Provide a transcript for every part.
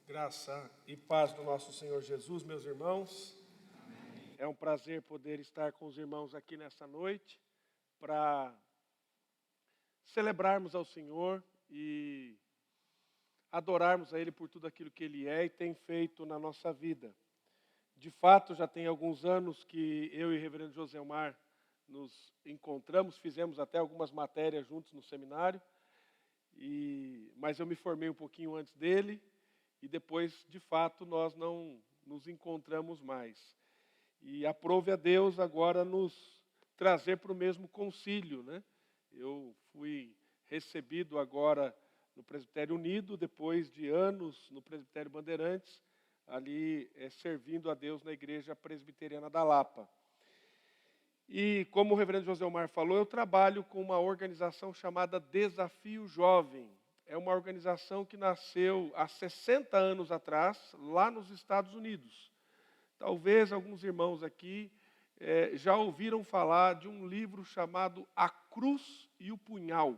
Graça e paz do nosso Senhor Jesus, meus irmãos. É um prazer poder estar com os irmãos aqui nessa noite para celebrarmos ao Senhor e adorarmos a Ele por tudo aquilo que Ele é e tem feito na nossa vida. De fato, já tem alguns anos que eu e o reverendo Joselmar nos encontramos, fizemos até algumas matérias juntos no seminário, mas eu me formei um pouquinho antes dele. E depois, de fato, nós não nos encontramos mais. E aprove a Deus agora nos trazer para o mesmo concílio, né? Eu fui recebido agora no Presbitério Unido, depois de anos no Presbitério Bandeirantes, ali servindo a Deus na Igreja Presbiteriana da Lapa. E como o reverendo Joselmar falou, eu trabalho com uma organização chamada Desafio Jovem. É uma organização que nasceu há 60 anos atrás, lá nos Estados Unidos. Talvez alguns irmãos aqui já ouviram falar de um livro chamado A Cruz e o Punhal.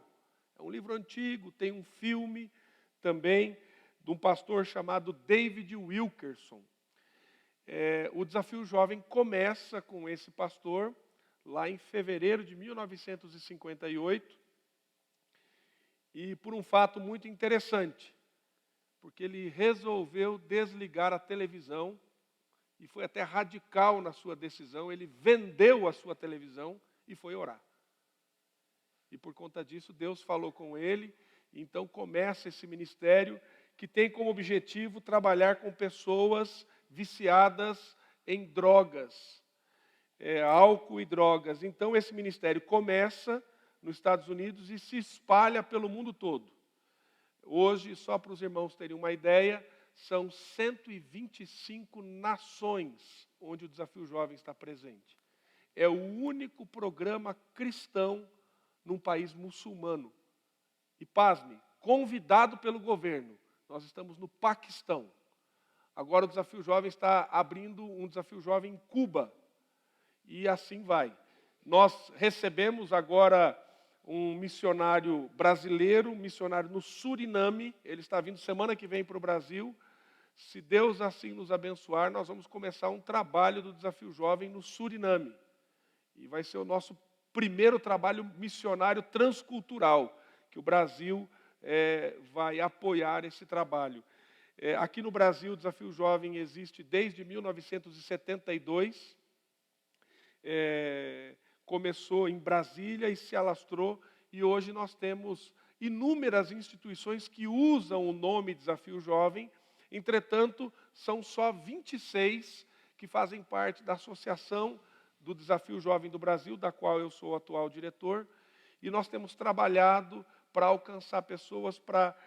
É um livro antigo, tem um filme também de um pastor chamado David Wilkerson. O Desafio Jovem começa com esse pastor, lá em fevereiro de 1958, e por um fato muito interessante, porque ele resolveu desligar a televisão, e foi até radical na sua decisão, ele vendeu a sua televisão e foi orar. E por conta disso, Deus falou com ele, e então começa esse ministério que tem como objetivo trabalhar com pessoas viciadas em drogas, álcool e drogas. Então esse ministério começa nos Estados Unidos e se espalha pelo mundo todo. Hoje, só para os irmãos terem uma ideia, são 125 nações onde o Desafio Jovem está presente. É o único programa cristão num país muçulmano. E pasme, convidado pelo governo. Nós estamos no Paquistão. Agora o Desafio Jovem está abrindo um Desafio Jovem em Cuba. E assim vai. Nós recebemos agora um missionário brasileiro, um missionário no Suriname. Ele está vindo semana que vem para o Brasil. Se Deus assim nos abençoar, nós vamos começar um trabalho do Desafio Jovem no Suriname. E vai ser o nosso primeiro trabalho missionário transcultural, que o Brasil vai apoiar esse trabalho. Aqui no Brasil, o Desafio Jovem existe desde 1972. Começou em Brasília e se alastrou, e hoje nós temos inúmeras instituições que usam o nome Desafio Jovem. Entretanto, são só 26 que fazem parte da Associação do Desafio Jovem do Brasil, da qual eu sou o atual diretor, e nós temos trabalhado para alcançar pessoas, para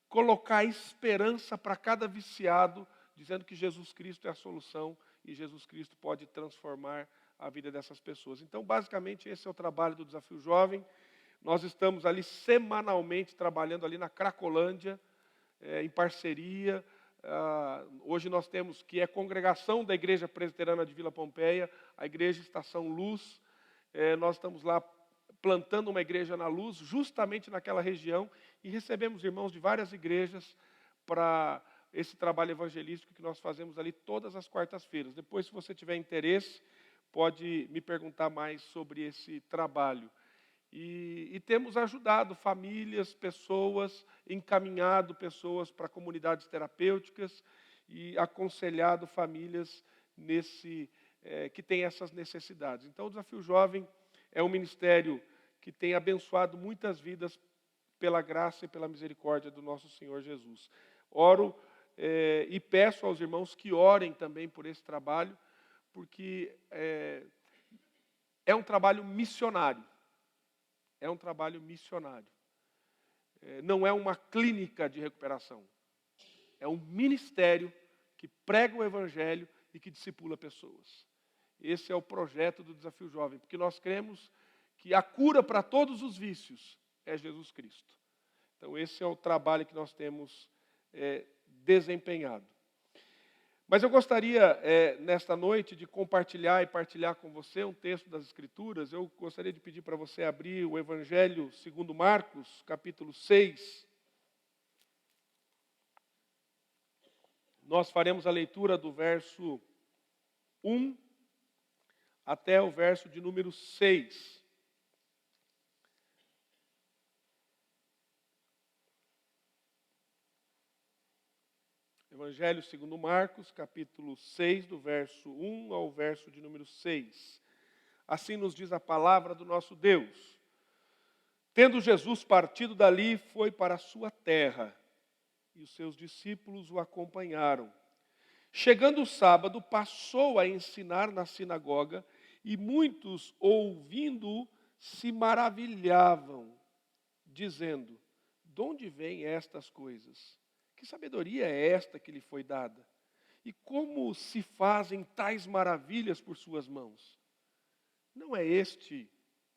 colocar esperança para cada viciado, dizendo que Jesus Cristo é a solução e Jesus Cristo pode transformar a vida dessas pessoas. Então, basicamente, esse é o trabalho do Desafio Jovem. Nós estamos ali semanalmente trabalhando ali na Cracolândia, em parceria. Hoje nós temos, que é congregação da Igreja Presbiteriana de Vila Pompeia, a Igreja Estação Luz. Nós estamos lá plantando uma igreja na Luz, justamente naquela região, e recebemos irmãos de várias igrejas para esse trabalho evangelístico que nós fazemos ali todas as quartas-feiras. Depois, se você tiver interesse, pode me perguntar mais sobre esse trabalho. E temos ajudado famílias, pessoas, encaminhado pessoas para comunidades terapêuticas e aconselhado famílias que têm essas necessidades. Então, o Desafio Jovem é um ministério que tem abençoado muitas vidas pela graça e pela misericórdia do nosso Senhor Jesus. Oro e peço aos irmãos que orem também por esse trabalho, porque é um trabalho missionário. É um trabalho missionário. Não é uma clínica de recuperação. É um ministério que prega o Evangelho e que discipula pessoas. Esse é o projeto do Desafio Jovem, porque nós cremos que a cura para todos os vícios é Jesus Cristo. Então, esse é o trabalho que nós temos desempenhado. Mas eu gostaria, nesta noite, de compartilhar e partilhar com você um texto das Escrituras. Eu gostaria de pedir para você abrir o Evangelho segundo Marcos, capítulo 6. Nós faremos a leitura do verso 1 até o verso de número 6. Evangelho segundo Marcos, capítulo 6, do verso 1 ao verso de número 6. Assim nos diz a palavra do nosso Deus. Tendo Jesus partido dali, foi para a sua terra, e os seus discípulos o acompanharam. Chegando o sábado, passou a ensinar na sinagoga, e muitos, ouvindo-o, se maravilhavam, dizendo: de onde vêm estas coisas? Que sabedoria é esta que lhe foi dada? E como se fazem tais maravilhas por suas mãos? Não é este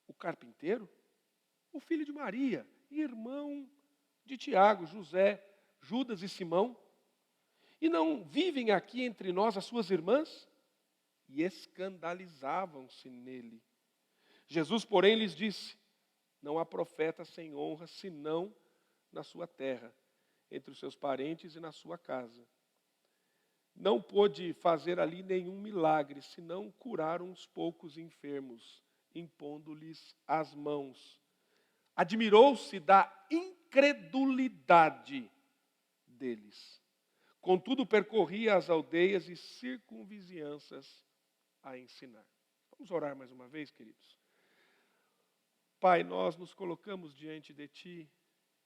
o carpinteiro? O filho de Maria, irmão de Tiago, José, Judas e Simão? E não vivem aqui entre nós as suas irmãs? E escandalizavam-se nele. Jesus, porém, lhes disse: não há profeta sem honra, senão na sua terra, entre os seus parentes e na sua casa. Não pôde fazer ali nenhum milagre, senão curar uns poucos enfermos, impondo-lhes as mãos. Admirou-se da incredulidade deles. Contudo, percorria as aldeias e circunvizinhanças a ensinar. Vamos orar mais uma vez, queridos. Pai, nós nos colocamos diante de Ti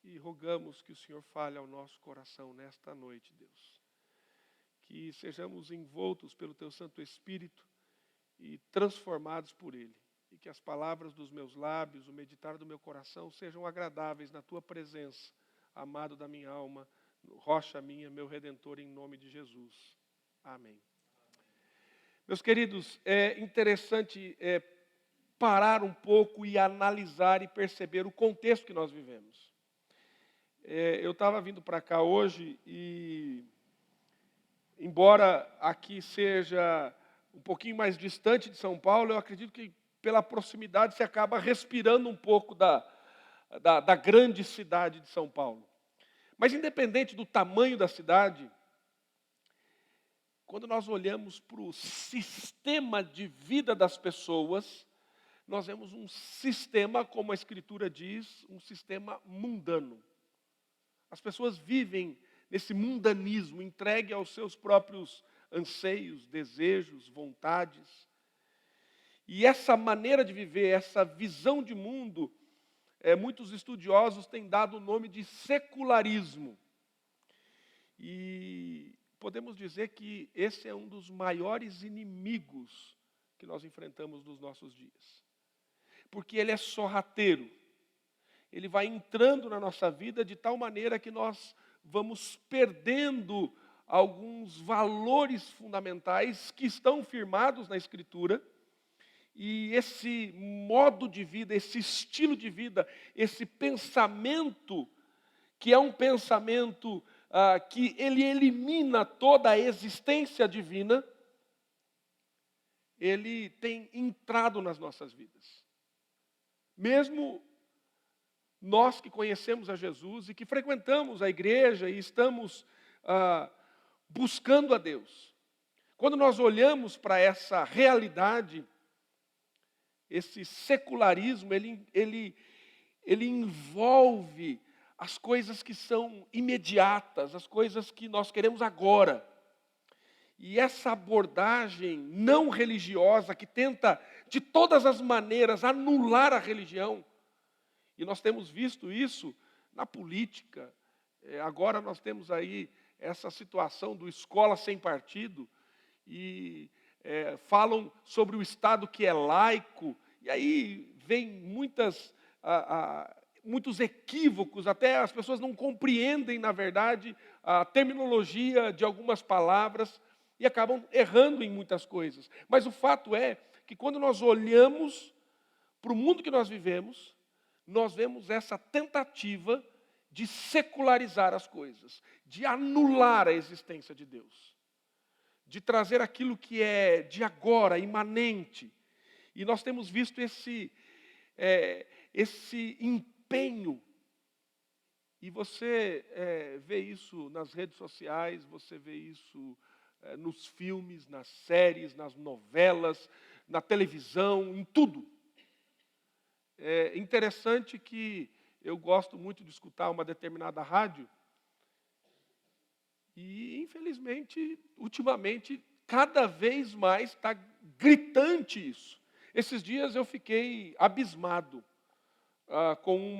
e rogamos que o Senhor fale ao nosso coração nesta noite, Deus. Que sejamos envoltos pelo Teu Santo Espírito e transformados por Ele. E que as palavras dos meus lábios, o meditar do meu coração sejam agradáveis na Tua presença, amado da minha alma, rocha minha, meu Redentor, em nome de Jesus. Amém. Meus queridos, é interessante parar um pouco e analisar e perceber o contexto que nós vivemos. Eu estava vindo para cá hoje e, embora aqui seja um pouquinho mais distante de São Paulo, eu acredito que pela proximidade você acaba respirando um pouco da grande cidade de São Paulo. Mas independente do tamanho da cidade, quando nós olhamos para o sistema de vida das pessoas, nós vemos um sistema, como a Escritura diz, um sistema mundano. As pessoas vivem nesse mundanismo, entregue aos seus próprios anseios, desejos, vontades. E essa maneira de viver, essa visão de mundo, muitos estudiosos têm dado o nome de secularismo. E podemos dizer que esse é um dos maiores inimigos que nós enfrentamos nos nossos dias. Porque ele é sorrateiro. Ele vai entrando na nossa vida de tal maneira que nós vamos perdendo alguns valores fundamentais que estão firmados na Escritura. E esse modo de vida, esse estilo de vida, esse pensamento, que é um pensamento que ele elimina toda a existência divina, ele tem entrado nas nossas vidas. Mesmo nós que conhecemos a Jesus e que frequentamos a igreja e estamos buscando a Deus, quando nós olhamos para essa realidade, esse secularismo, ele envolve as coisas que são imediatas, as coisas que nós queremos agora. E essa abordagem não religiosa que tenta, de todas as maneiras, anular a religião, e nós temos visto isso na política. Agora nós temos aí essa situação do escola sem partido, e falam sobre o Estado que é laico, e aí vem muitos equívocos, até as pessoas não compreendem, na verdade, a terminologia de algumas palavras, e acabam errando em muitas coisas. Mas o fato é que quando nós olhamos para o mundo que nós vivemos, nós vemos essa tentativa de secularizar as coisas, de anular a existência de Deus, de trazer aquilo que é de agora, imanente. E nós temos visto esse empenho E você vê isso nas redes sociais, você vê isso nos filmes, nas séries, nas novelas, na televisão, em tudo. É interessante que eu gosto muito de escutar uma determinada rádio e, infelizmente, ultimamente, cada vez mais está gritante isso. Esses dias eu fiquei abismado com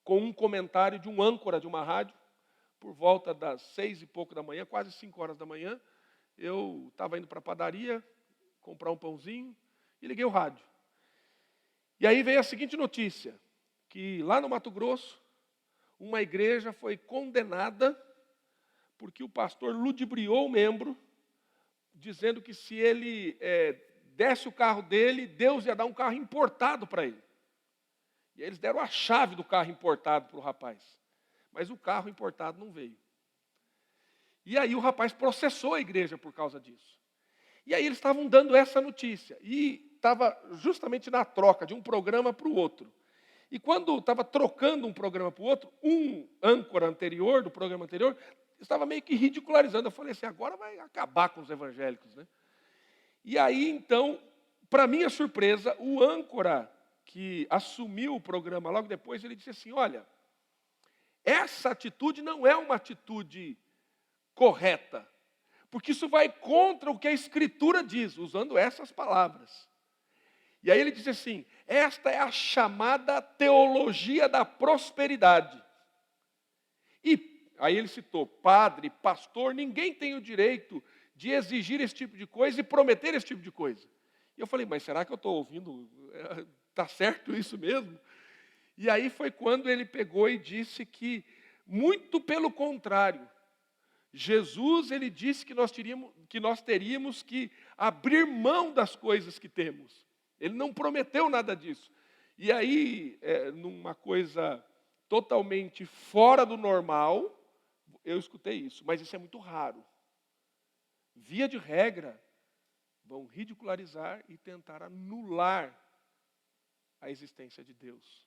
um comentário de um âncora de uma rádio, por volta das 6 e pouco da manhã, quase 5 horas da manhã. Eu estava indo para a padaria, comprar um pãozinho, e liguei o rádio. E aí veio a seguinte notícia, que lá no Mato Grosso, uma igreja foi condenada porque o pastor ludibriou o membro, dizendo que se ele desse o carro dele, Deus ia dar um carro importado para ele. E aí eles deram a chave do carro importado para o rapaz. Mas o carro importado não veio. E aí o rapaz processou a igreja por causa disso. E aí eles estavam dando essa notícia. E estava justamente na troca de um programa para o outro. E quando estava trocando um programa para o outro, um âncora anterior, do programa anterior, estava meio que ridicularizando. Eu falei assim, agora vai acabar com os evangélicos, né? E aí, então, para minha surpresa, o âncora que assumiu o programa logo depois, ele disse assim, olha, essa atitude não é uma atitude correta, porque isso vai contra o que a Escritura diz, usando essas palavras. E aí ele disse assim, esta é a chamada teologia da prosperidade. E aí ele citou, padre, pastor, ninguém tem o direito de exigir esse tipo de coisa e prometer esse tipo de coisa. E eu falei, mas será que eu estou ouvindo? Está certo isso mesmo? E aí foi quando ele pegou e disse que, muito pelo contrário, Jesus, ele disse que nós teríamos que abrir mão das coisas que temos. Ele não prometeu nada disso. E aí, numa coisa totalmente fora do normal, eu escutei isso, mas isso é muito raro. Via de regra, vão ridicularizar e tentar anular a existência de Deus.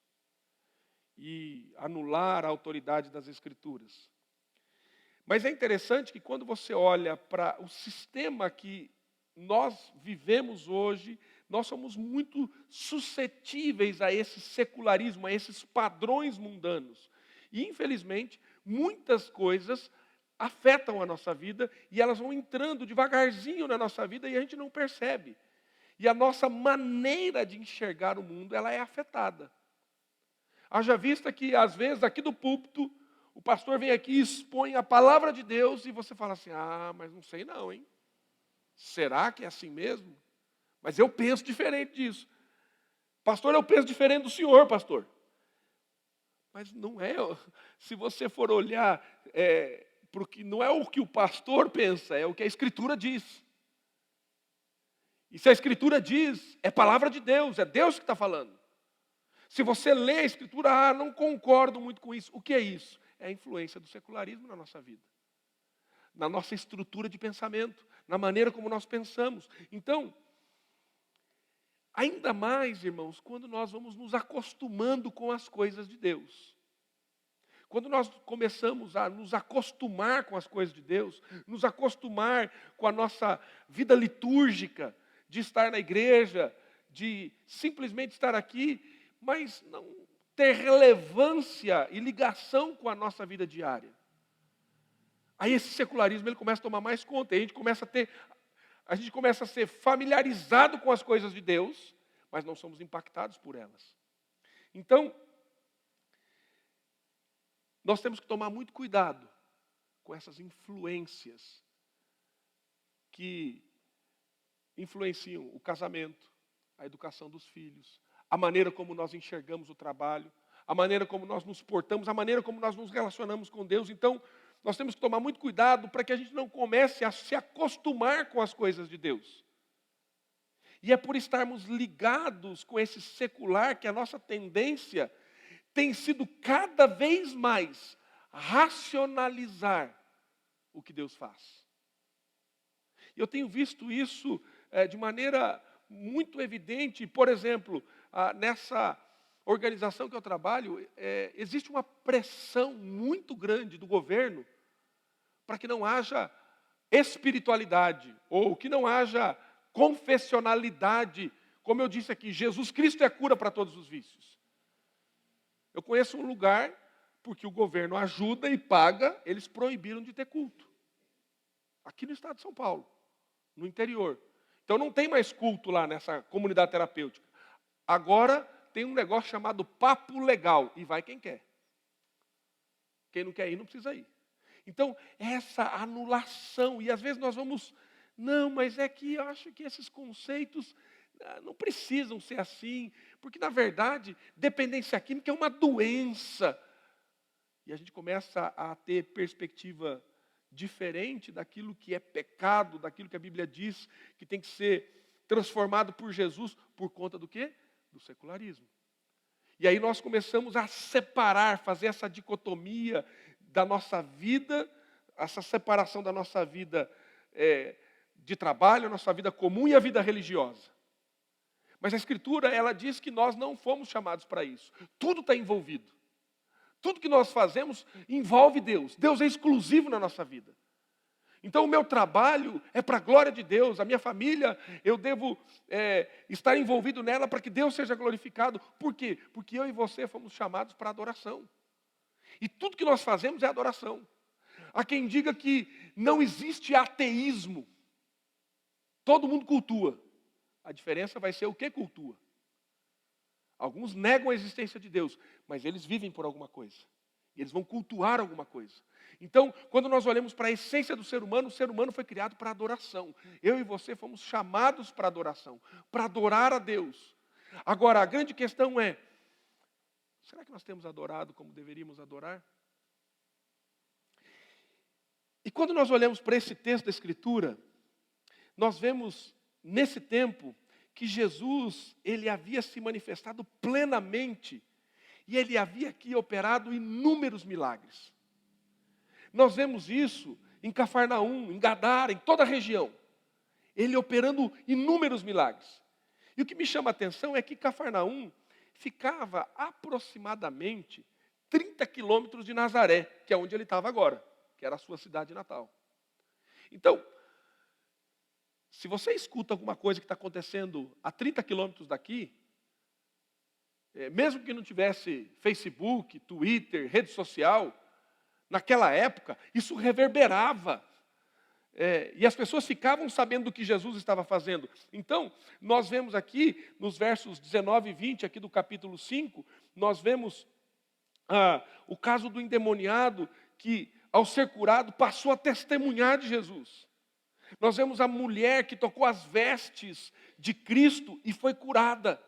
E anular a autoridade das Escrituras. Mas é interessante que quando você olha para o sistema que nós vivemos hoje, nós somos muito suscetíveis a esse secularismo, a esses padrões mundanos. E, infelizmente, muitas coisas afetam a nossa vida e elas vão entrando devagarzinho na nossa vida e a gente não percebe. E a nossa maneira de enxergar o mundo, ela é afetada. Haja vista que, às vezes, aqui do púlpito, o pastor vem aqui e expõe a palavra de Deus e você fala assim, mas não sei não, hein? Será que é assim mesmo? Mas eu penso diferente disso. Pastor, eu penso diferente do senhor, pastor. Mas não é, se você for olhar, porque não é o que o pastor pensa, é o que a Escritura diz. E se a Escritura diz, é palavra de Deus, é Deus que está falando. Se você lê a Escritura, não concordo muito com isso. O que é isso? É a influência do secularismo na nossa vida. Na nossa estrutura de pensamento, na maneira como nós pensamos. Então, ainda mais, irmãos, quando nós vamos nos acostumando com as coisas de Deus. Quando nós começamos a nos acostumar com as coisas de Deus, nos acostumar com a nossa vida litúrgica, de estar na igreja, de simplesmente estar aqui, mas não ter relevância e ligação com a nossa vida diária. Aí esse secularismo ele começa a tomar mais conta, e a gente começa a ser familiarizado com as coisas de Deus, mas não somos impactados por elas. Então, nós temos que tomar muito cuidado com essas influências que influenciam o casamento, a educação dos filhos, a maneira como nós enxergamos o trabalho, a maneira como nós nos portamos, a maneira como nós nos relacionamos com Deus. Então, nós temos que tomar muito cuidado para que a gente não comece a se acostumar com as coisas de Deus. E é por estarmos ligados com esse secular que a nossa tendência tem sido cada vez mais racionalizar o que Deus faz. Eu tenho visto isso de maneira muito evidente, por exemplo, nessa organização que eu trabalho, existe uma pressão muito grande do governo para que não haja espiritualidade, ou que não haja confessionalidade. Como eu disse aqui, Jesus Cristo é a cura para todos os vícios. Eu conheço um lugar, porque o governo ajuda e paga, eles proibiram de ter culto. Aqui no estado de São Paulo, no interior. Então não tem mais culto lá nessa comunidade terapêutica. Agora tem um negócio chamado papo legal, e vai quem quer. Quem não quer ir, não precisa ir. Então, essa anulação, e às vezes nós vamos, não, mas é que eu acho que esses conceitos não precisam ser assim, porque na verdade, dependência química é uma doença. E a gente começa a ter perspectiva diferente daquilo que é pecado, daquilo que a Bíblia diz que tem que ser transformado por Jesus, por conta do quê? Do secularismo. E aí nós começamos a separar, fazer essa dicotomia da nossa vida, essa separação da nossa vida de trabalho, a nossa vida comum e a vida religiosa. Mas a Escritura, ela diz que nós não fomos chamados para isso. Tudo está envolvido. Tudo que nós fazemos envolve Deus. Deus é exclusivo na nossa vida. Então o meu trabalho é para a glória de Deus. A minha família, eu devo estar envolvido nela para que Deus seja glorificado. Por quê? Porque eu e você fomos chamados para adoração. E tudo que nós fazemos é adoração. Há quem diga que não existe ateísmo. Todo mundo cultua. A diferença vai ser o que cultua. Alguns negam a existência de Deus, mas eles vivem por alguma coisa. E eles vão cultuar alguma coisa. Então, quando nós olhamos para a essência do ser humano, o ser humano foi criado para adoração. Eu e você fomos chamados para adoração, para adorar a Deus. Agora, a grande questão é, será que nós temos adorado como deveríamos adorar? E quando nós olhamos para esse texto da Escritura, nós vemos nesse tempo que Jesus, ele havia se manifestado plenamente e ele havia aqui operado inúmeros milagres. Nós vemos isso em Cafarnaum, em Gadara, em toda a região. Ele operando inúmeros milagres. E o que me chama a atenção é que Cafarnaum ficava aproximadamente 30 quilômetros de Nazaré, que é onde ele estava agora, que era a sua cidade natal. Então, se você escuta alguma coisa que está acontecendo a 30 quilômetros daqui, mesmo que não tivesse Facebook, Twitter, rede social, naquela época, isso reverberava. E as pessoas ficavam sabendo do que Jesus estava fazendo. Então, nós vemos aqui, nos versos 19 e 20, aqui do capítulo 5, nós vemos o caso do endemoniado, que, ao ser curado, passou a testemunhar de Jesus. Nós vemos a mulher que tocou as vestes de Cristo e foi curada.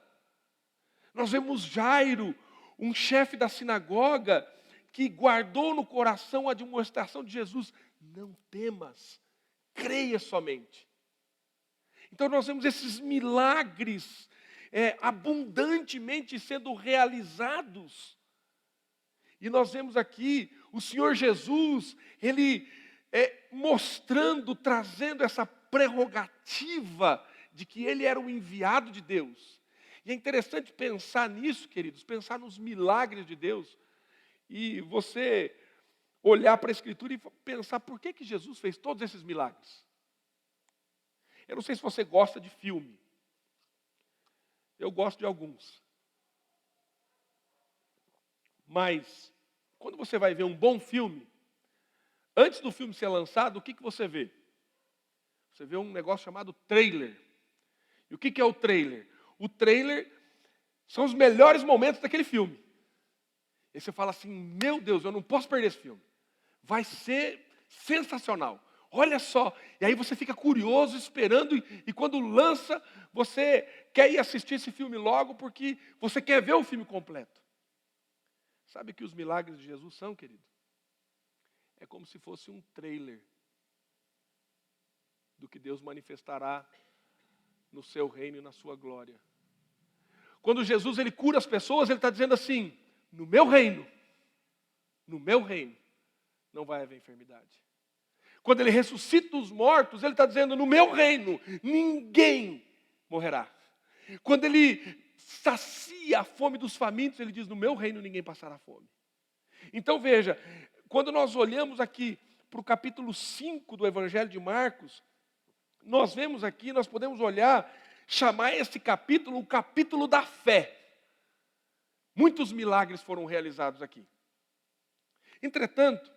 Nós vemos Jairo, um chefe da sinagoga, que guardou no coração a demonstração de Jesus. Não temas, creia somente. Então nós vemos esses milagres abundantemente sendo realizados. E nós vemos aqui o Senhor Jesus, Ele mostrando, trazendo essa prerrogativa de que Ele era o enviado de Deus. E é interessante pensar nisso, queridos, pensar nos milagres de Deus. E você olhar para a Escritura e pensar por que Jesus fez todos esses milagres. Eu não sei se você gosta de filme. Eu gosto de alguns. Mas, quando você vai ver um bom filme, antes do filme ser lançado, o que você vê? Você vê um negócio chamado trailer. E o que é o trailer? O trailer são os melhores momentos daquele filme. E você fala assim, meu Deus, eu não posso perder esse filme. Vai ser sensacional. Olha só. E aí você fica curioso, esperando, e quando lança, você quer ir assistir esse filme logo, porque você quer ver o filme completo. Sabe o que os milagres de Jesus são, querido? É como se fosse um trailer do que Deus manifestará no seu reino e na sua glória. Quando Jesus ele cura as pessoas, ele está dizendo assim, no meu reino, não vai haver enfermidade. Quando ele ressuscita os mortos, ele está dizendo, no meu reino, ninguém morrerá. Quando ele sacia a fome dos famintos, ele diz, no meu reino ninguém passará fome. Então veja, quando nós olhamos aqui para o capítulo 5 do Evangelho de Marcos, nós vemos aqui, nós podemos olhar, chamar esse capítulo o capítulo da fé. Muitos milagres foram realizados aqui. Entretanto,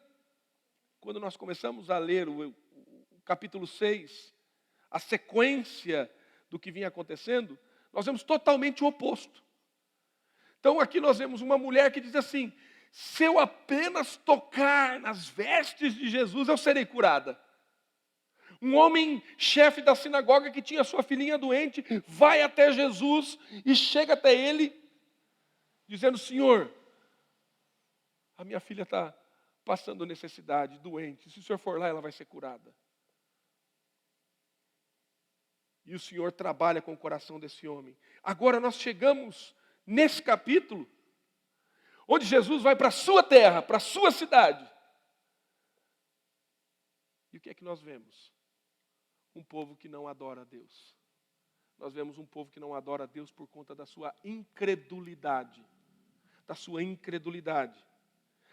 quando nós começamos a ler o capítulo 6, a sequência do que vinha acontecendo, nós vemos totalmente o oposto. Então aqui nós vemos uma mulher que diz assim, se eu apenas tocar nas vestes de Jesus, eu serei curada. Um homem chefe da sinagoga que tinha sua filhinha doente, vai até Jesus e chega até ele, dizendo, Senhor, a minha filha está passando necessidade, doente. Se o Senhor for lá, ela vai ser curada. E o Senhor trabalha com o coração desse homem. Agora nós chegamos nesse capítulo, onde Jesus vai para a sua terra, para a sua cidade. E o que é que nós vemos? Um povo que não adora a Deus. Nós vemos um povo que não adora a Deus por conta da sua incredulidade. Da sua incredulidade.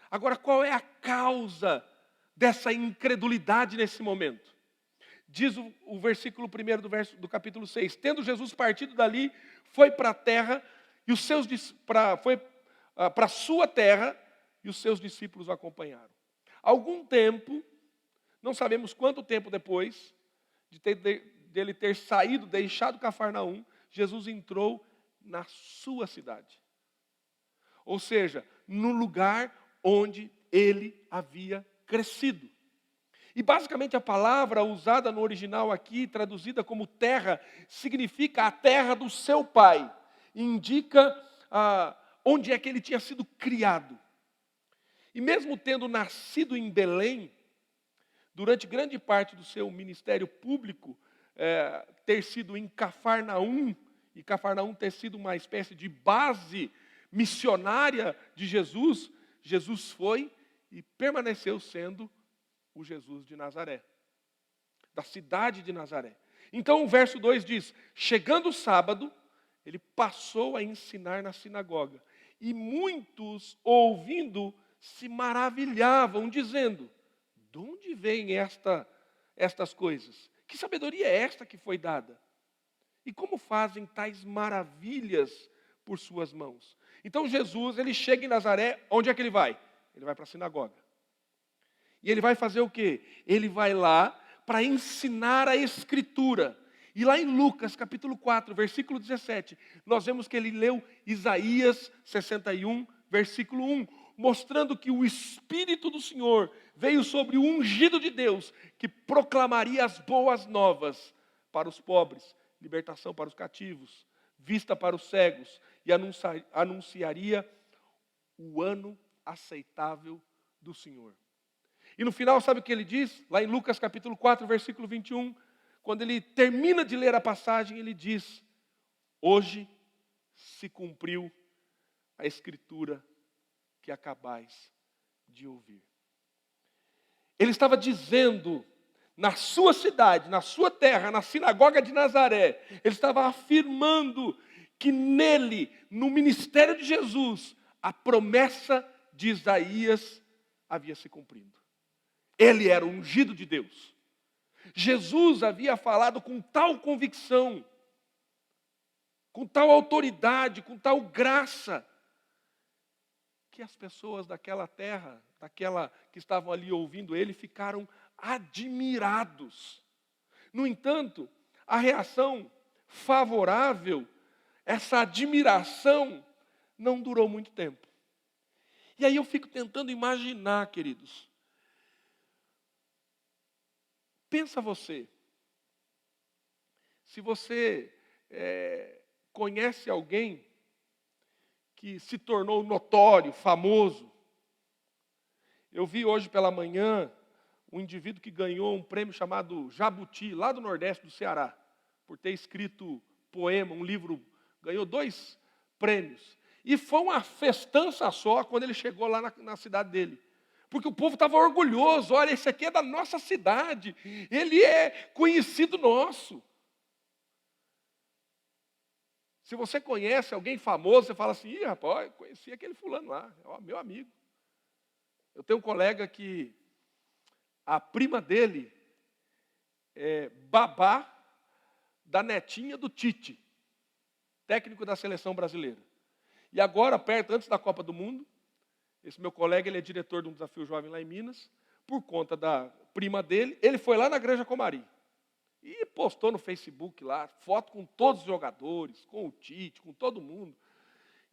Agora, qual é a causa dessa incredulidade nesse momento? Diz o versículo 1 do capítulo 6. Tendo Jesus partido dali, foi para a terra, e foi para a sua terra, e os seus discípulos o acompanharam. Algum tempo, não sabemos quanto tempo depois, dele ter saído, deixado Cafarnaum, Jesus entrou na sua cidade. Ou seja, no lugar onde ele havia crescido. E basicamente a palavra usada no original aqui, traduzida como terra, significa a terra do seu pai. Indica onde é que ele tinha sido criado. E mesmo tendo nascido em Belém, durante grande parte do seu ministério público, ter sido em Cafarnaum, e Cafarnaum ter sido uma espécie de base missionária de Jesus, Jesus foi e permaneceu sendo o Jesus de Nazaré, da cidade de Nazaré. Então o verso 2 diz, chegando o sábado, ele passou a ensinar na sinagoga. E muitos, ouvindo, se maravilhavam, dizendo, de onde vêm estas coisas? Que sabedoria é esta que foi dada? E como fazem tais maravilhas por suas mãos? Então Jesus, ele chega em Nazaré, onde é que ele vai? Ele vai para a sinagoga. E ele vai fazer o quê? Ele vai lá para ensinar a Escritura. E lá em Lucas, capítulo 4, versículo 17, nós vemos que ele leu Isaías 61, versículo 1, mostrando que o Espírito do Senhor veio sobre o ungido de Deus, que proclamaria as boas novas para os pobres, libertação para os cativos, vista para os cegos, e anunciaria o ano aceitável do Senhor. E no final, sabe o que ele diz? Lá em Lucas capítulo 4, versículo 21, quando ele termina de ler a passagem, ele diz, hoje se cumpriu a Escritura que acabais de ouvir. Ele estava dizendo, na sua cidade, na sua terra, na sinagoga de Nazaré, ele estava afirmando que nele, no ministério de Jesus, a promessa de Isaías havia se cumprido. Ele era o ungido de Deus. Jesus havia falado com tal convicção, com tal autoridade, com tal graça, que as pessoas daquela terra, daquela que estavam ali ouvindo ele, ficaram admirados. No entanto, a reação favorável, essa admiração, não durou muito tempo. E aí eu fico tentando imaginar, queridos. Pensa você, se você conhece alguém que se tornou notório, famoso. Eu vi hoje pela manhã um indivíduo que ganhou um prêmio chamado Jabuti, lá do Nordeste do Ceará, por ter escrito poema, um livro, ganhou 2 prêmios. E foi uma festança só quando ele chegou lá na cidade dele. Porque o povo estava orgulhoso, olha, esse aqui é da nossa cidade, ele é conhecido nosso. Se você conhece alguém famoso, você fala assim, ih, rapaz, eu conheci aquele fulano lá, ó, meu amigo. Eu tenho um colega que a prima dele é babá da netinha do Tite, técnico da seleção brasileira. E agora, antes da Copa do Mundo, esse meu colega, ele é diretor de um desafio jovem lá em Minas, por conta da prima dele, ele foi lá na Granja Comari e postou no Facebook lá, foto com todos os jogadores, com o Tite, com todo mundo.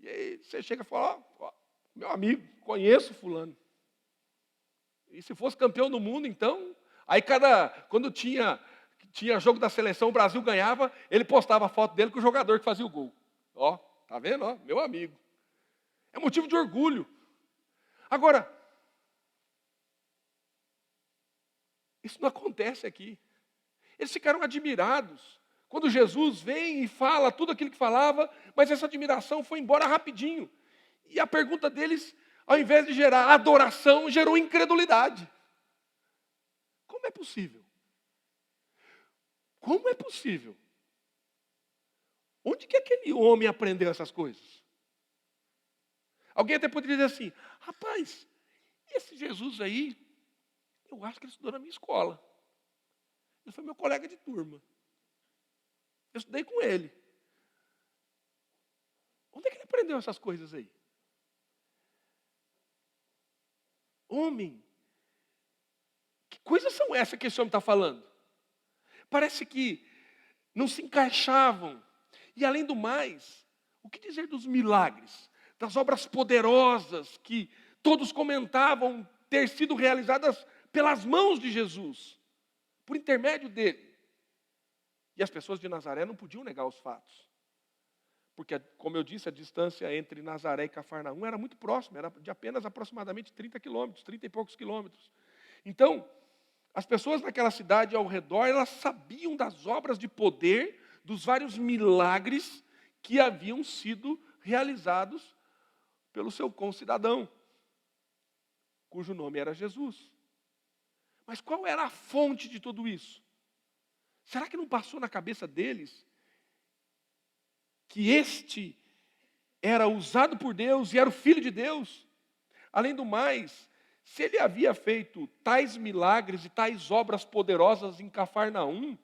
E aí você chega e fala, ó, meu amigo, conheço fulano. E se fosse campeão do mundo, então, aí quando tinha jogo da seleção, o Brasil ganhava, ele postava a foto dele com o jogador que fazia o gol. Ó, tá vendo? Ó, meu amigo. É motivo de orgulho. Agora, isso não acontece aqui. Eles ficaram admirados quando Jesus vem e fala tudo aquilo que falava, mas essa admiração foi embora rapidinho. E a pergunta deles, ao invés de gerar adoração, gerou incredulidade. Como é possível? Como é possível? Onde que aquele homem aprendeu essas coisas? Alguém até poderia dizer assim, rapaz, esse Jesus aí, eu acho que ele estudou na minha escola. Ele foi meu colega de turma. Eu estudei com ele. Onde é que ele aprendeu essas coisas aí? Homem, que coisas são essas que esse homem está falando? Parece que não se encaixavam. E além do mais, o que dizer dos milagres? Das obras poderosas que todos comentavam ter sido realizadas pelas mãos de Jesus, por intermédio dele. E as pessoas de Nazaré não podiam negar os fatos. Porque, como eu disse, a distância entre Nazaré e Cafarnaum era muito próxima, era de apenas aproximadamente 30 quilômetros, 30 e poucos quilômetros. Então, as pessoas naquela cidade ao redor, elas sabiam das obras de poder, dos vários milagres que haviam sido realizados pelo seu concidadão, cujo nome era Jesus. Mas qual era a fonte de tudo isso? Será que não passou na cabeça deles que este era usado por Deus e era o Filho de Deus? Além do mais, se ele havia feito tais milagres e tais obras poderosas em Cafarnaum,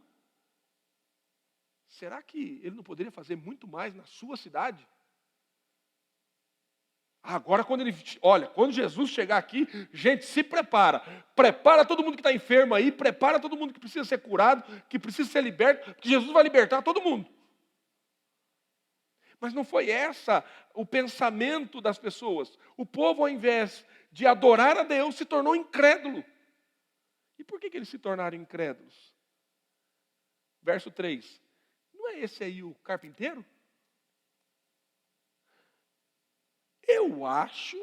será que ele não poderia fazer muito mais na sua cidade? Agora, quando Jesus chegar aqui, gente, se prepara. Prepara todo mundo que está enfermo aí, prepara todo mundo que precisa ser curado, que precisa ser liberto, porque Jesus vai libertar todo mundo. Mas não foi essa o pensamento das pessoas. O povo, ao invés de adorar a Deus, se tornou incrédulo. E por que eles se tornaram incrédulos? Verso 3. Não é esse aí o carpinteiro? Eu acho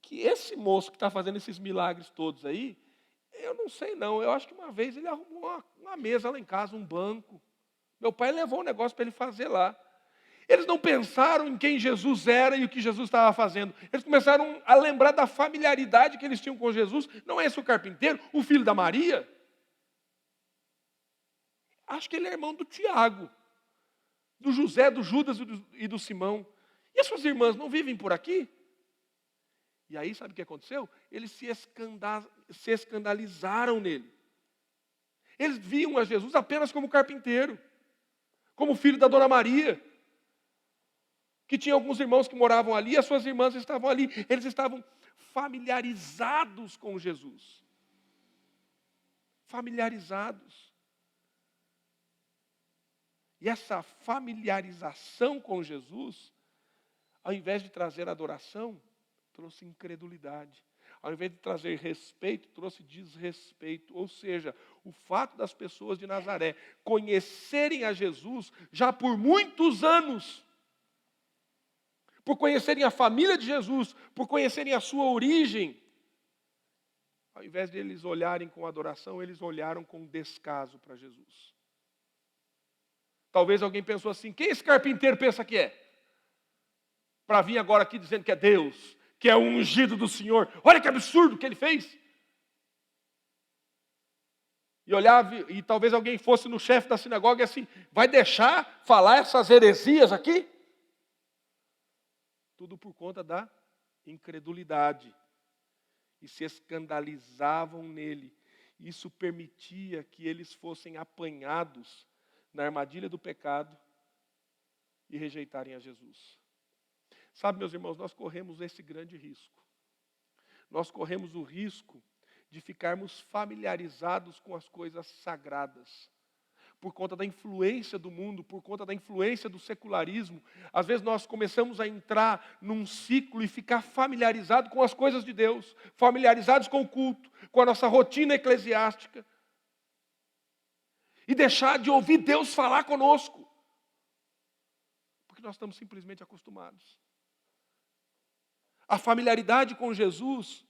que esse moço que está fazendo esses milagres todos aí, eu não sei não, eu acho que uma vez ele arrumou uma mesa lá em casa, um banco. Meu pai levou um negócio para ele fazer lá. Eles não pensaram em quem Jesus era e o que Jesus estava fazendo. Eles começaram a lembrar da familiaridade que eles tinham com Jesus. Não é esse o carpinteiro, o filho da Maria? Acho que ele é irmão do Tiago, do José, do Judas e do Simão. E as suas irmãs não vivem por aqui? E aí, sabe o que aconteceu? Eles se escandalizaram nele. Eles viam a Jesus apenas como carpinteiro, como filho da Dona Maria, que tinha alguns irmãos que moravam ali, e as suas irmãs estavam ali. Eles estavam familiarizados com Jesus. Familiarizados. E essa familiarização com Jesus, ao invés de trazer adoração, trouxe incredulidade. Ao invés de trazer respeito, trouxe desrespeito. Ou seja, o fato das pessoas de Nazaré conhecerem a Jesus já por muitos anos, por conhecerem a família de Jesus, por conhecerem a sua origem, ao invés de eles olharem com adoração, eles olharam com descaso para Jesus. Talvez alguém pensou assim, quem esse carpinteiro pensa que é? Para vir agora aqui dizendo que é Deus, que é o ungido do Senhor. Olha que absurdo que ele fez. e olhava, e talvez alguém fosse no chefe da sinagoga e assim, vai deixar falar essas heresias aqui? Tudo por conta da incredulidade. E se escandalizavam nele. Isso permitia que eles fossem apanhados na armadilha do pecado e rejeitarem a Jesus. Sabe, meus irmãos, nós corremos esse grande risco. Nós corremos o risco de ficarmos familiarizados com as coisas sagradas. Por conta da influência do mundo, por conta da influência do secularismo, às vezes nós começamos a entrar num ciclo e ficar familiarizado com as coisas de Deus, familiarizados com o culto, com a nossa rotina eclesiástica, e deixar de ouvir Deus falar conosco, porque nós estamos simplesmente acostumados. A familiaridade com Jesus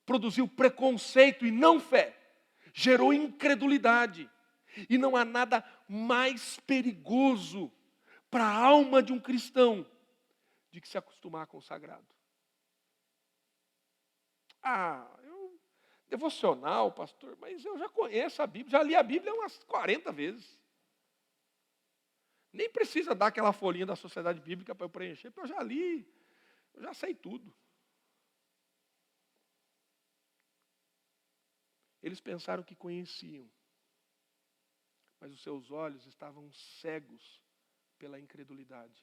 produziu preconceito e não fé, gerou incredulidade. E não há nada mais perigoso para a alma de um cristão do que se acostumar com o sagrado. Devocional, pastor, mas eu já conheço a Bíblia, já li a Bíblia umas 40 vezes. Nem precisa dar aquela folhinha da Sociedade Bíblica para eu preencher, porque eu já li, eu já sei tudo. Eles pensaram que conheciam. Mas os seus olhos estavam cegos pela incredulidade.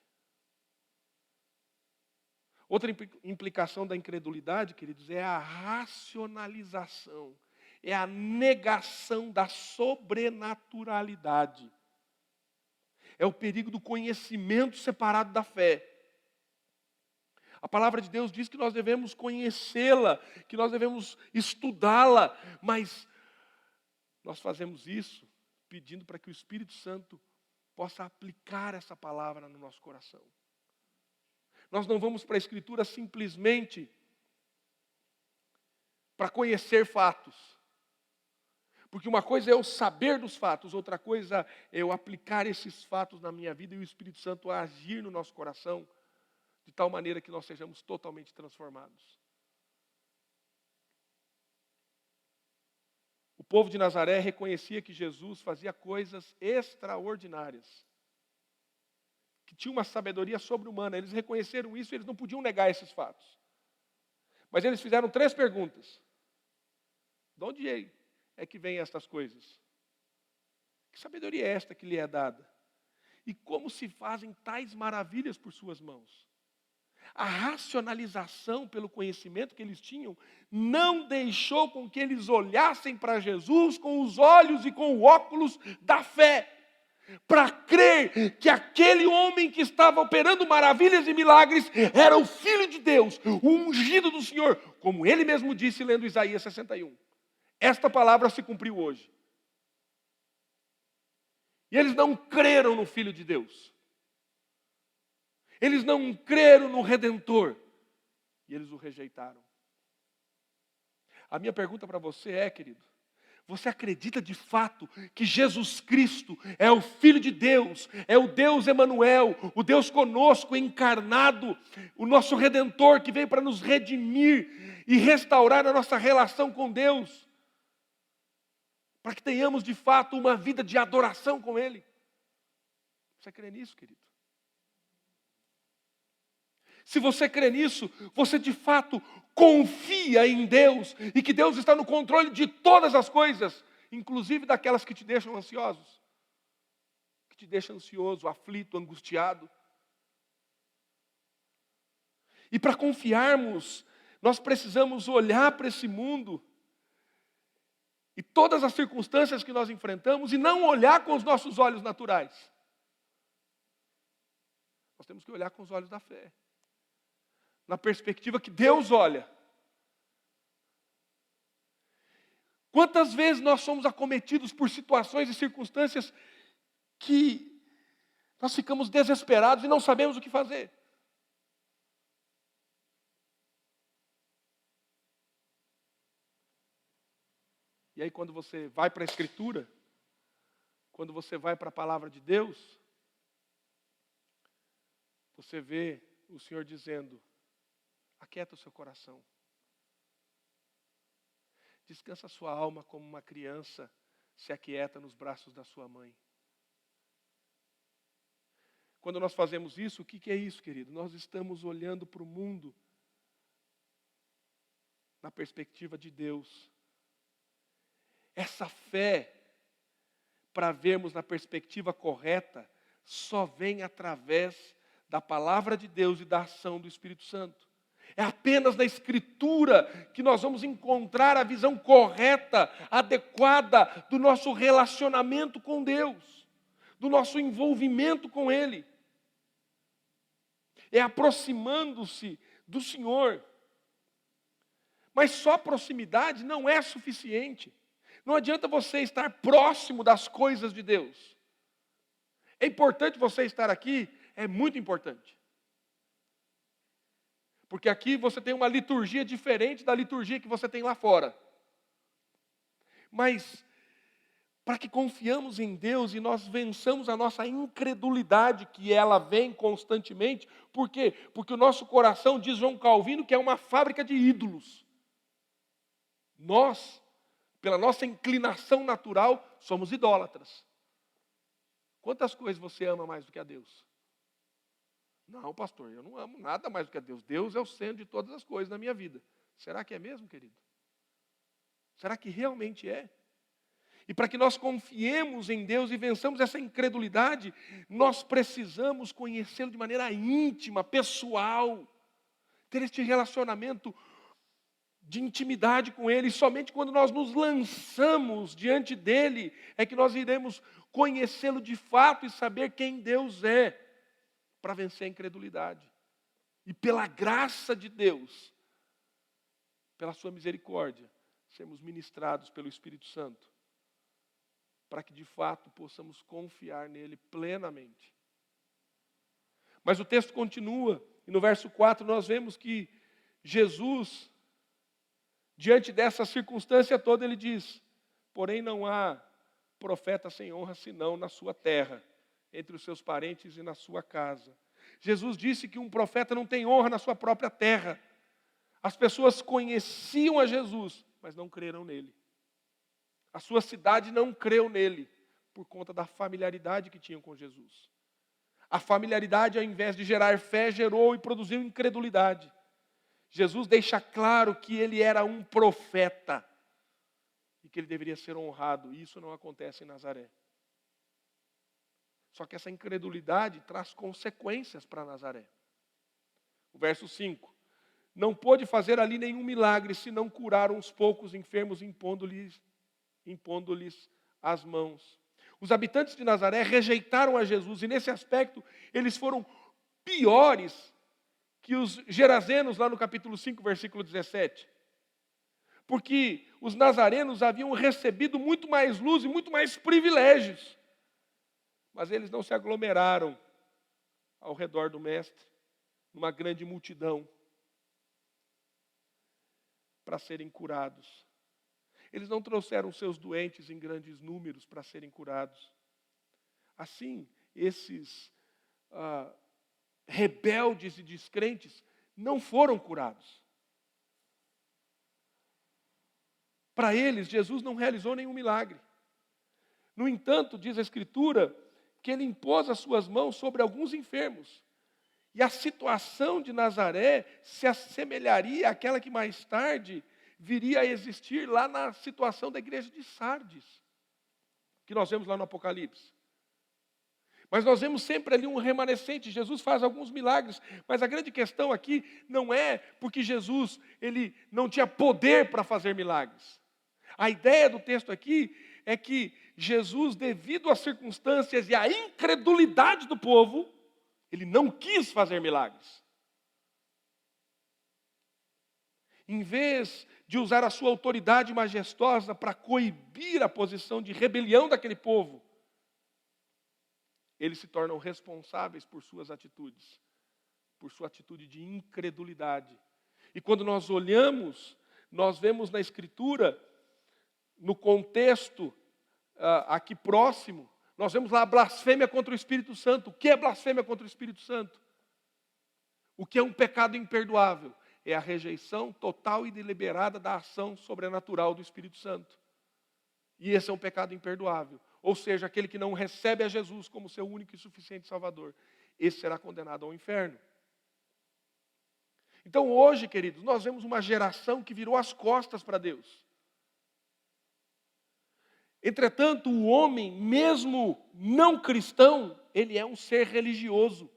Outra implicação da incredulidade, queridos, é a racionalização, é a negação da sobrenaturalidade. É o perigo do conhecimento separado da fé. A palavra de Deus diz que nós devemos conhecê-la, que nós devemos estudá-la, mas nós fazemos isso pedindo para que o Espírito Santo possa aplicar essa palavra no nosso coração. Nós não vamos para a Escritura simplesmente para conhecer fatos. Porque uma coisa é eu saber dos fatos, outra coisa é eu aplicar esses fatos na minha vida e o Espírito Santo agir no nosso coração de tal maneira que nós sejamos totalmente transformados. O povo de Nazaré reconhecia que Jesus fazia coisas extraordinárias, que tinha uma sabedoria sobre-humana. Eles reconheceram isso e eles não podiam negar esses fatos. Mas eles fizeram 3 perguntas. De onde é que vêm estas coisas? Que sabedoria é esta que lhe é dada? E como se fazem tais maravilhas por suas mãos? A racionalização pelo conhecimento que eles tinham não deixou com que eles olhassem para Jesus com os olhos e com o óculos da fé, para crer que aquele homem que estava operando maravilhas e milagres era o Filho de Deus, o ungido do Senhor, como ele mesmo disse lendo Isaías 61. Esta palavra se cumpriu hoje. E eles não creram no Filho de Deus. Eles não creram no Redentor. E eles o rejeitaram. A minha pergunta para você é, querido, você acredita de fato que Jesus Cristo é o Filho de Deus, é o Deus Emanuel, o Deus conosco encarnado, o nosso Redentor que veio para nos redimir e restaurar a nossa relação com Deus, para que tenhamos de fato uma vida de adoração com Ele? Você crê nisso, querido? Se você crê nisso, você de fato confia em Deus e que Deus está no controle de todas as coisas, inclusive daquelas que te deixam ansiosos, que te deixam ansioso, aflito, angustiado. E para confiarmos, nós precisamos olhar para esse mundo e todas as circunstâncias que nós enfrentamos e não olhar com os nossos olhos naturais. Nós temos que olhar com os olhos da fé. Na perspectiva que Deus olha. Quantas vezes nós somos acometidos por situações e circunstâncias que nós ficamos desesperados e não sabemos o que fazer? E aí quando você vai para a Escritura, quando você vai para a Palavra de Deus, você vê o Senhor dizendo: aquieta o seu coração. Descansa a sua alma como uma criança se aquieta nos braços da sua mãe. Quando nós fazemos isso, o que é isso, querido? Nós estamos olhando para o mundo na perspectiva de Deus. Essa fé, para vermos na perspectiva correta, só vem através da palavra de Deus e da ação do Espírito Santo. É apenas na Escritura que nós vamos encontrar a visão correta, adequada do nosso relacionamento com Deus, do nosso envolvimento com Ele. É aproximando-se do Senhor. Mas só proximidade não é suficiente. Não adianta você estar próximo das coisas de Deus. É importante você estar aqui, é muito importante. Porque aqui você tem uma liturgia diferente da liturgia que você tem lá fora. Mas, para que confiamos em Deus e nós vençamos a nossa incredulidade, que ela vem constantemente, por quê? Porque o nosso coração, diz João Calvino, que é uma fábrica de ídolos. Nós, pela nossa inclinação natural, somos idólatras. Quantas coisas você ama mais do que a Deus? Não, pastor, eu não amo nada mais do que a Deus. Deus é o centro de todas as coisas na minha vida. Será que é mesmo, querido? Será que realmente é? E para que nós confiemos em Deus e vençamos essa incredulidade, nós precisamos conhecê-lo de maneira íntima, pessoal, ter este relacionamento de intimidade com Ele. E somente quando nós nos lançamos diante dEle é que nós iremos conhecê-lo de fato e saber quem Deus é, para vencer a incredulidade. E pela graça de Deus, pela sua misericórdia, sermos ministrados pelo Espírito Santo, para que de fato possamos confiar nele plenamente. Mas o texto continua, e no verso 4 nós vemos que Jesus, diante dessa circunstância toda, ele diz: porém não há profeta sem honra senão na sua terra, entre os seus parentes e na sua casa. Jesus disse que um profeta não tem honra na sua própria terra. As pessoas conheciam a Jesus, mas não creram nele. A sua cidade não creu nele, por conta da familiaridade que tinham com Jesus. A familiaridade, ao invés de gerar fé, gerou e produziu incredulidade. Jesus deixa claro que ele era um profeta e que ele deveria ser honrado. E isso não acontece em Nazaré. Só que essa incredulidade traz consequências para Nazaré. O verso 5. Não pôde fazer ali nenhum milagre, senão curar uns poucos enfermos, impondo-lhes as mãos. Os habitantes de Nazaré rejeitaram a Jesus, e nesse aspecto eles foram piores que os gerazenos lá no capítulo 5, versículo 17. Porque os nazarenos haviam recebido muito mais luz e muito mais privilégios. Mas eles não se aglomeraram ao redor do mestre, numa grande multidão, para serem curados. Eles não trouxeram seus doentes em grandes números para serem curados. Assim, esses rebeldes e descrentes não foram curados. Para eles, Jesus não realizou nenhum milagre. No entanto, diz a Escritura, que ele impôs as suas mãos sobre alguns enfermos. E a situação de Nazaré se assemelharia àquela que mais tarde viria a existir lá na situação da igreja de Sardes, que nós vemos lá no Apocalipse. Mas nós vemos sempre ali um remanescente. Jesus faz alguns milagres, mas a grande questão aqui não é porque Jesus ele não tinha poder para fazer milagres. A ideia do texto aqui é que Jesus, devido às circunstâncias e à incredulidade do povo, ele não quis fazer milagres. Em vez de usar a sua autoridade majestosa para coibir a posição de rebelião daquele povo, eles se tornam responsáveis por suas atitudes, por sua atitude de incredulidade. E quando nós olhamos, nós vemos na Escritura, no contexto aqui próximo, nós vemos lá a blasfêmia contra o Espírito Santo. O que é blasfêmia contra o Espírito Santo? O que é um pecado imperdoável? É a rejeição total e deliberada da ação sobrenatural do Espírito Santo. E esse é um pecado imperdoável. Ou seja, aquele que não recebe a Jesus como seu único e suficiente Salvador, esse será condenado ao inferno. Então hoje, queridos, nós vemos uma geração que virou as costas para Deus. Entretanto, o homem, mesmo não cristão, ele é um ser religioso.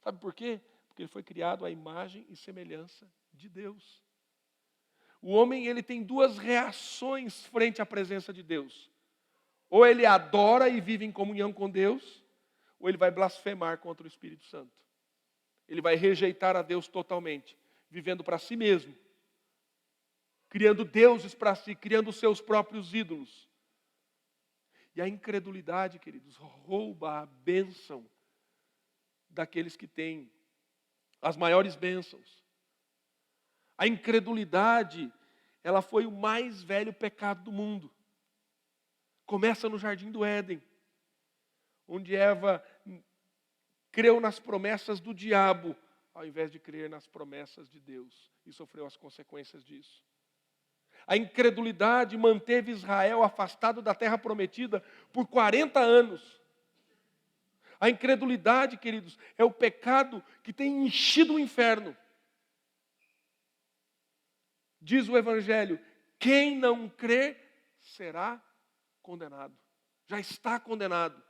Sabe por quê? Porque ele foi criado à imagem e semelhança de Deus. O homem, ele tem duas reações frente à presença de Deus. Ou ele adora e vive em comunhão com Deus, ou ele vai blasfemar contra o Espírito Santo. Ele vai rejeitar a Deus totalmente, vivendo para si mesmo, criando deuses para si, criando os seus próprios ídolos. E a incredulidade, queridos, rouba a bênção daqueles que têm as maiores bênçãos. A incredulidade, ela foi o mais velho pecado do mundo. Começa no Jardim do Éden, onde Eva creu nas promessas do diabo, ao invés de crer nas promessas de Deus, e sofreu as consequências disso. A incredulidade manteve Israel afastado da terra prometida por 40 anos. A incredulidade, queridos, é o pecado que tem enchido o inferno. Diz o Evangelho, quem não crê será condenado. Já está condenado.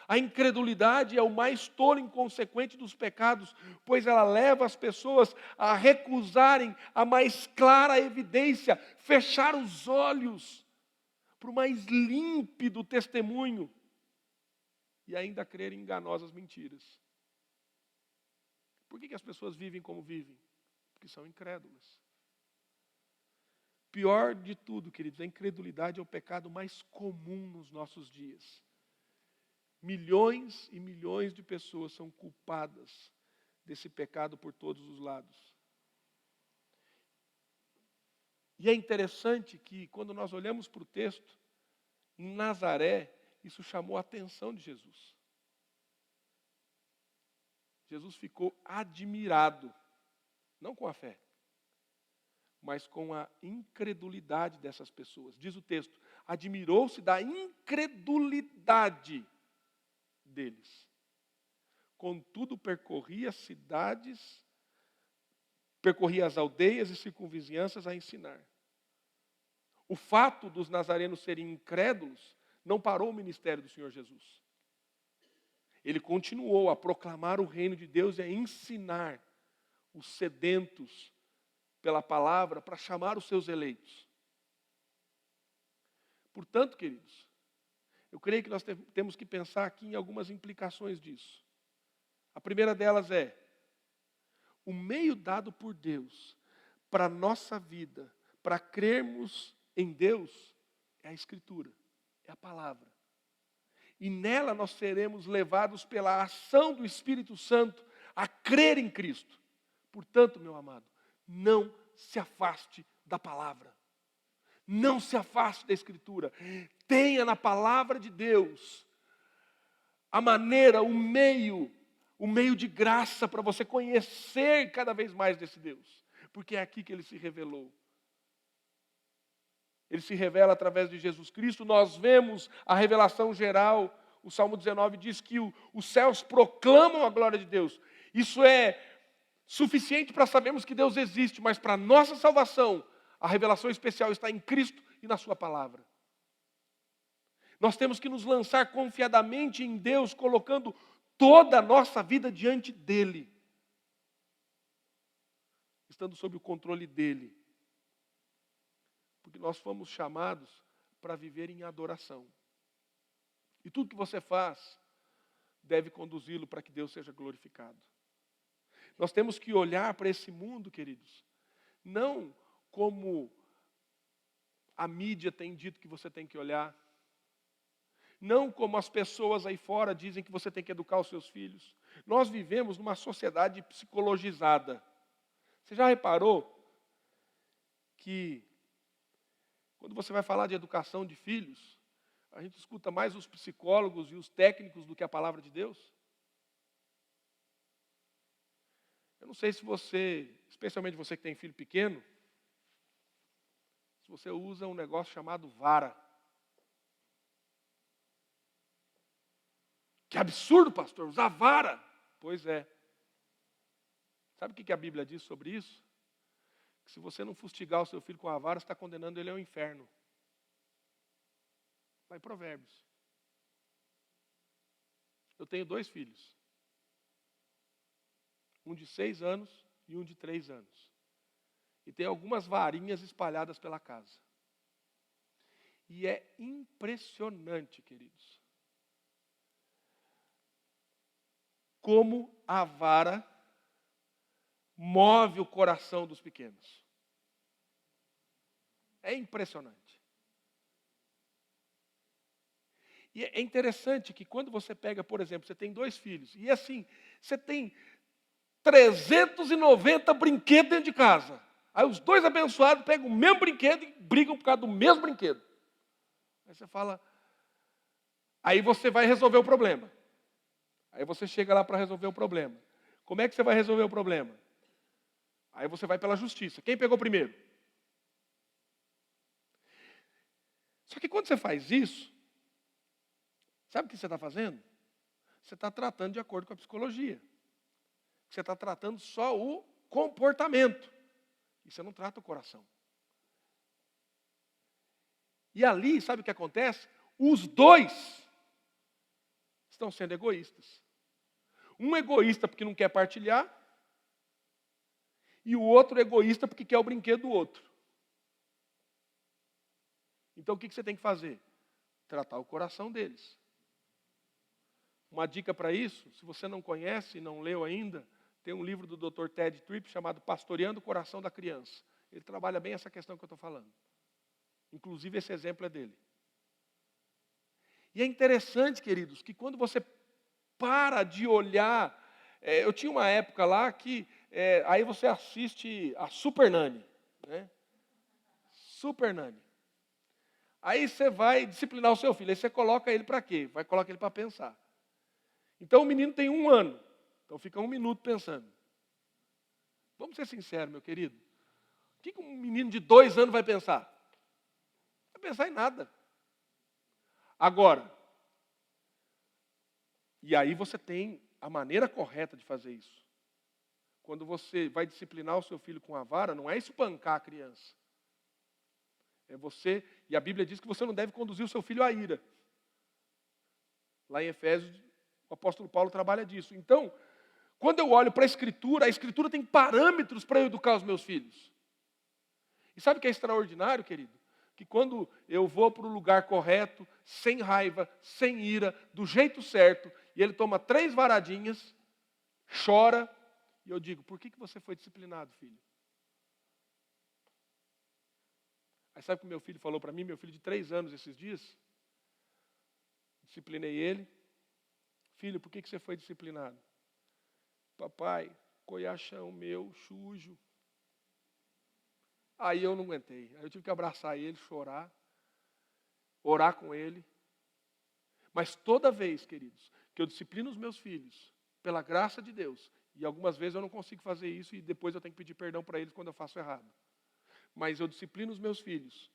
A incredulidade é o mais tolo e inconsequente dos pecados, pois ela leva as pessoas a recusarem a mais clara evidência, fechar os olhos para o mais límpido testemunho e ainda crer em enganosas mentiras. Por que as pessoas vivem como vivem? Porque são incrédulas. Pior de tudo, queridos, a incredulidade é o pecado mais comum nos nossos dias. Milhões e milhões de pessoas são culpadas desse pecado por todos os lados. E é interessante que, quando nós olhamos para o texto, em Nazaré, isso chamou a atenção de Jesus. Jesus ficou admirado, não com a fé, mas com a incredulidade dessas pessoas. Diz o texto, admirou-se da incredulidade deles. Contudo, percorria as aldeias e circunvizinhanças a ensinar. O fato dos nazarenos serem incrédulos não parou o ministério do Senhor Jesus. Ele continuou a proclamar o reino de Deus e a ensinar os sedentos pela palavra para chamar os seus eleitos. Portanto, queridos, eu creio que nós temos que pensar aqui em algumas implicações disso. A primeira delas é, o meio dado por Deus para a nossa vida, para crermos em Deus, é a Escritura, é a palavra. E nela nós seremos levados pela ação do Espírito Santo a crer em Cristo. Portanto, meu amado, não se afaste da palavra. Não se afaste da Escritura. Tenha na palavra de Deus a maneira, o meio de graça para você conhecer cada vez mais desse Deus. Porque é aqui que ele se revelou. Ele se revela através de Jesus Cristo. Nós vemos a revelação geral. O Salmo 19 diz que os céus proclamam a glória de Deus. Isso é suficiente para sabermos que Deus existe, mas para a nossa salvação, a revelação especial está em Cristo e na sua palavra. Nós temos que nos lançar confiadamente em Deus, colocando toda a nossa vida diante dEle, estando sob o controle dEle. Porque nós fomos chamados para viver em adoração. E tudo que você faz deve conduzi-lo para que Deus seja glorificado. Nós temos que olhar para esse mundo, queridos, não como a mídia tem dito que você tem que olhar, não como as pessoas aí fora dizem que você tem que educar os seus filhos. Nós vivemos numa sociedade psicologizada. Você já reparou que quando você vai falar de educação de filhos, a gente escuta mais os psicólogos e os técnicos do que a palavra de Deus? Eu não sei se você, especialmente você que tem filho pequeno, se você usa um negócio chamado vara. Que absurdo, pastor, usar vara. Pois é. Sabe o que a Bíblia diz sobre isso? Que se você não fustigar o seu filho com a vara, você está condenando ele ao inferno. Está em Provérbios. Eu tenho 2 filhos. Um de 6 anos e um de 3 anos. E tem algumas varinhas espalhadas pela casa. E é impressionante, queridos, como a vara move o coração dos pequenos. É impressionante. E é interessante que quando você pega, por exemplo, você tem 2 filhos, e assim, você tem 390 brinquedos dentro de casa. Aí os 2 abençoados pegam o mesmo brinquedo e brigam por causa do mesmo brinquedo. Aí você fala, aí você vai resolver o problema. Aí você chega lá para resolver o problema. Como é que você vai resolver o problema? Aí você vai pela justiça. Quem pegou primeiro? Só que quando você faz isso, sabe o que você está fazendo? Você está tratando de acordo com a psicologia. Você está tratando só o comportamento. E você não trata o coração. E ali, sabe o que acontece? Os 2 estão sendo egoístas. Um egoísta porque não quer partilhar, e o outro egoísta porque quer o brinquedo do outro. Então o que você tem que fazer? Tratar o coração deles. Uma dica para isso, se você não conhece e não leu ainda, tem um livro do Dr. Ted Tripp chamado Pastoreando o Coração da Criança. Ele trabalha bem essa questão que eu estou falando. Inclusive esse exemplo é dele. E é interessante, queridos, que quando você para de olhar... eu tinha uma época lá que... aí você assiste a Super Nanny. Né? Super Nanny. Aí você vai disciplinar o seu filho. Aí você coloca ele para quê? Vai colocar ele para pensar. Então o menino tem 1 ano. Então fica 1 minuto pensando. Vamos ser sinceros, meu querido. O que um menino de 2 anos vai pensar? Não vai pensar em nada. Agora, e aí você tem a maneira correta de fazer isso. Quando você vai disciplinar o seu filho com a vara, não é espancar a criança. É você, e a Bíblia diz que você não deve conduzir o seu filho à ira. Lá em Efésios, o apóstolo Paulo trabalha disso. Então, quando eu olho para a Escritura tem parâmetros para eu educar os meus filhos. E sabe o que é extraordinário, querido? Que quando eu vou para o lugar correto, sem raiva, sem ira, do jeito certo, e ele toma 3 varadinhas, chora, e eu digo, por que você foi disciplinado, filho? Aí sabe o que meu filho falou para mim, meu filho de 3 anos esses dias? Disciplinei ele. Filho, por que você foi disciplinado? Papai, coiachão meu, sujo. Aí eu não aguentei. Aí eu tive que abraçar ele, chorar, orar com ele. Mas toda vez, queridos, que eu disciplino os meus filhos, pela graça de Deus, e algumas vezes eu não consigo fazer isso e depois eu tenho que pedir perdão para eles quando eu faço errado. Mas eu disciplino os meus filhos.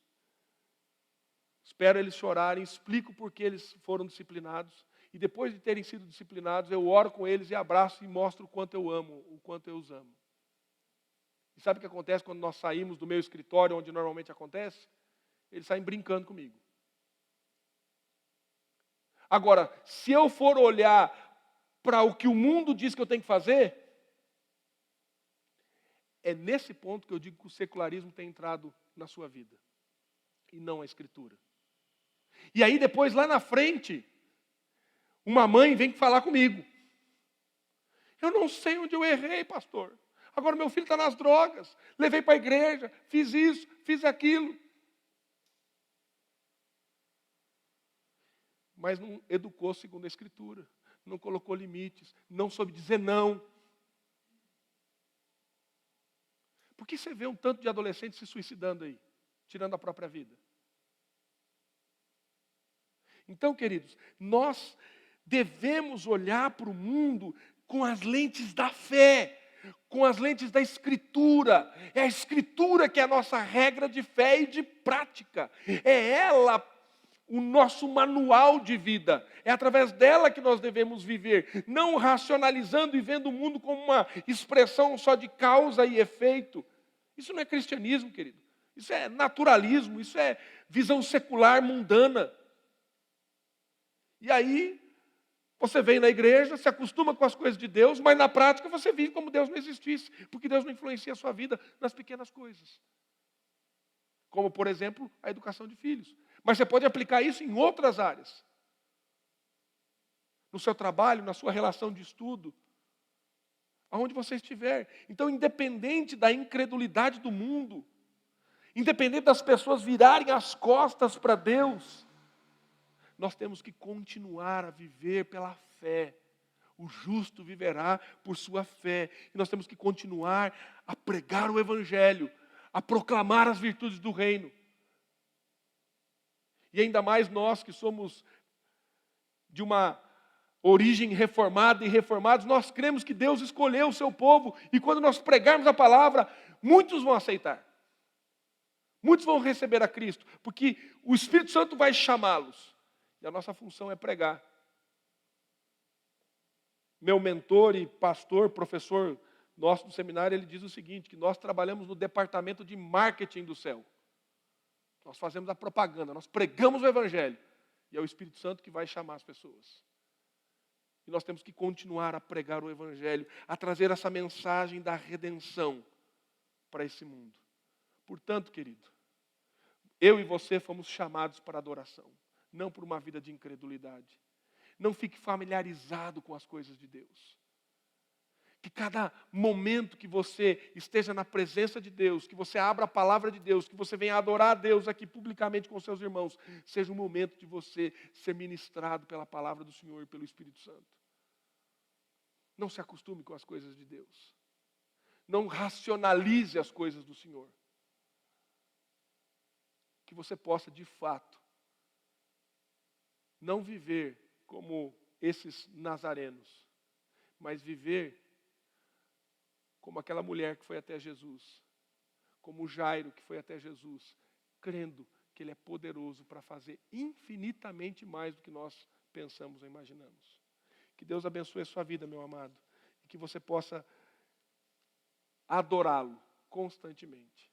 Espero eles chorarem, explico por que eles foram disciplinados. E depois de terem sido disciplinados, eu oro com eles e abraço e mostro o quanto eu amo, o quanto eu os amo. E sabe o que acontece quando nós saímos do meu escritório, onde normalmente acontece? Eles saem brincando comigo. Agora, se eu for olhar para o que o mundo diz que eu tenho que fazer, é nesse ponto que eu digo que o secularismo tem entrado na sua vida. E não a Escritura. E aí depois, lá na frente, uma mãe vem falar comigo. Eu não sei onde eu errei, pastor. Agora meu filho está nas drogas. Levei para a igreja, fiz isso, fiz aquilo. Mas não educou segundo a Escritura. Não colocou limites. Não soube dizer não. Por que você vê um tanto de adolescentes se suicidando aí? Tirando a própria vida. Então, queridos, nós devemos olhar para o mundo com as lentes da fé, com as lentes da Escritura. É a Escritura que é a nossa regra de fé e de prática. É ela o nosso manual de vida. É através dela que nós devemos viver, não racionalizando e vendo o mundo como uma expressão só de causa e efeito. Isso não é cristianismo, querido. Isso é naturalismo, isso é visão secular mundana. E aí, você vem na igreja, se acostuma com as coisas de Deus, mas na prática você vive como Deus não existisse, porque Deus não influencia a sua vida nas pequenas coisas. Como, por exemplo, a educação de filhos. Mas você pode aplicar isso em outras áreas. No seu trabalho, na sua relação de estudo, aonde você estiver. Então, independente da incredulidade do mundo, independente das pessoas virarem as costas para Deus, nós temos que continuar a viver pela fé. O justo viverá por sua fé. E nós temos que continuar a pregar o Evangelho, a proclamar as virtudes do reino. E ainda mais nós que somos de uma origem reformada e reformados, nós cremos que Deus escolheu o seu povo. E quando nós pregarmos a palavra, muitos vão aceitar. Muitos vão receber a Cristo, porque o Espírito Santo vai chamá-los. E a nossa função é pregar. Meu mentor e pastor, professor nosso do seminário, ele diz o seguinte, que nós trabalhamos no departamento de marketing do céu. Nós fazemos a propaganda, nós pregamos o Evangelho. E é o Espírito Santo que vai chamar as pessoas. E nós temos que continuar a pregar o Evangelho, a trazer essa mensagem da redenção para esse mundo. Portanto, querido, eu e você fomos chamados para adoração, não por uma vida de incredulidade. Não fique familiarizado com as coisas de Deus. Que cada momento que você esteja na presença de Deus, que você abra a palavra de Deus, que você venha adorar a Deus aqui publicamente com seus irmãos, seja um momento de você ser ministrado pela palavra do Senhor e pelo Espírito Santo. Não se acostume com as coisas de Deus. Não racionalize as coisas do Senhor. Que você possa, de fato, não viver como esses nazarenos, mas viver como aquela mulher que foi até Jesus, como Jairo que foi até Jesus, crendo que Ele é poderoso para fazer infinitamente mais do que nós pensamos ou imaginamos. Que Deus abençoe a sua vida, meu amado, e que você possa adorá-lo constantemente.